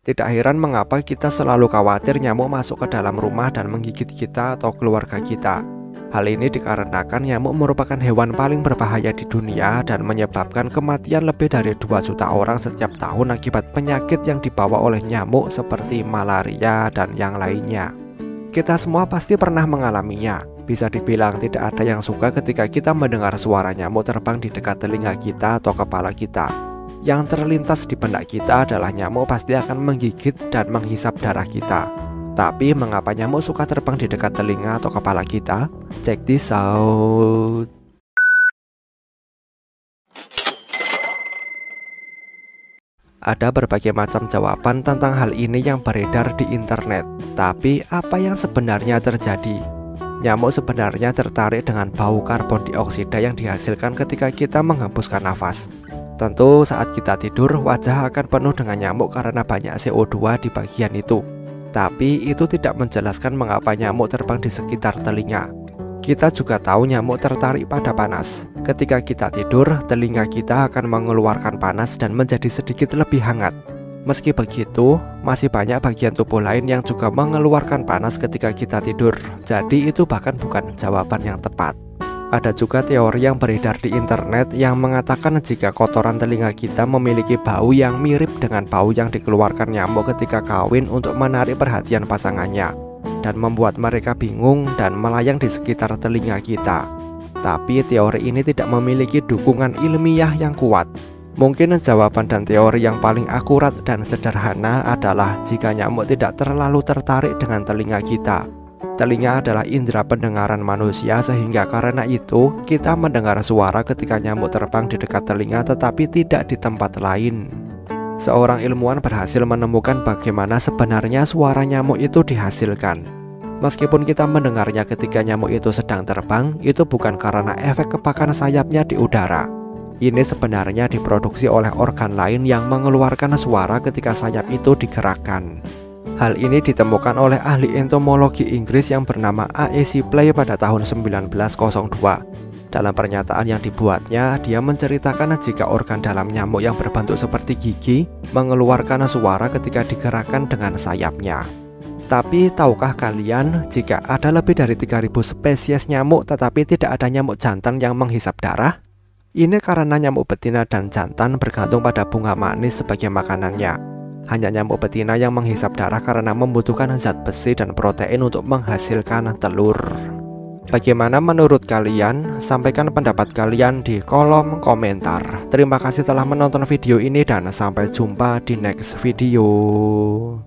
Tidak heran mengapa kita selalu khawatir nyamuk masuk ke dalam rumah dan menggigit kita atau keluarga kita. Hal ini dikarenakan nyamuk merupakan hewan paling berbahaya di dunia dan menyebabkan kematian lebih dari 2 juta orang setiap tahun akibat penyakit yang dibawa oleh nyamuk seperti malaria dan yang lainnya. Kita semua pasti pernah mengalaminya. Bisa dibilang tidak ada yang suka ketika kita mendengar suara nyamuk terbang di dekat telinga kita atau kepala kita. Yang terlintas di benak kita adalah nyamuk pasti akan menggigit dan menghisap darah kita. Tapi mengapa nyamuk suka terbang di dekat telinga atau kepala kita? Check this out. Ada berbagai macam jawaban tentang hal ini yang beredar di internet. Tapi apa yang sebenarnya terjadi? Nyamuk sebenarnya tertarik dengan bau karbon dioksida yang dihasilkan ketika kita menghembuskan nafas. Tentu saat kita tidur, wajah akan penuh dengan nyamuk karena banyak CO2 di bagian itu. Tapi itu tidak menjelaskan mengapa nyamuk terbang di sekitar telinga. Kita juga tahu nyamuk tertarik pada panas. Ketika kita tidur, telinga kita akan mengeluarkan panas dan menjadi sedikit lebih hangat. Meski begitu, masih banyak bagian tubuh lain yang juga mengeluarkan panas ketika kita tidur. Jadi itu bahkan bukan jawaban yang tepat. Ada juga teori yang beredar di internet yang mengatakan jika kotoran telinga kita memiliki bau yang mirip dengan bau yang dikeluarkan nyamuk ketika kawin untuk menarik perhatian pasangannya dan membuat mereka bingung dan melayang di sekitar telinga kita. Tapi teori ini tidak memiliki dukungan ilmiah yang kuat. Mungkin jawaban dan teori yang paling akurat dan sederhana adalah jika nyamuk tidak terlalu tertarik dengan telinga kita. Telinga adalah indera pendengaran manusia, sehingga karena itu kita mendengar suara ketika nyamuk terbang di dekat telinga tetapi tidak di tempat lain. Seorang ilmuwan berhasil menemukan bagaimana sebenarnya suara nyamuk itu dihasilkan. Meskipun kita mendengarnya ketika nyamuk itu sedang terbang, itu bukan karena efek kepakan sayapnya di udara. Ini sebenarnya diproduksi oleh organ lain yang mengeluarkan suara ketika sayap itu digerakkan. Hal ini ditemukan oleh ahli entomologi Inggris yang bernama A.E. Shipley pada tahun 1902. Dalam pernyataan yang dibuatnya, dia menceritakan jika organ dalam nyamuk yang berbentuk seperti gigi mengeluarkan suara ketika digerakkan dengan sayapnya. Tapi tahukah kalian jika ada lebih dari 3000 spesies nyamuk tetapi tidak ada nyamuk jantan yang menghisap darah? Ini karena nyamuk betina dan jantan bergantung pada bunga manis sebagai makanannya. Hanya nyamuk betina yang menghisap darah karena membutuhkan zat besi dan protein untuk menghasilkan telur. Bagaimana menurut kalian? Sampaikan pendapat kalian di kolom komentar. Terima kasih telah menonton video ini dan sampai jumpa di next video.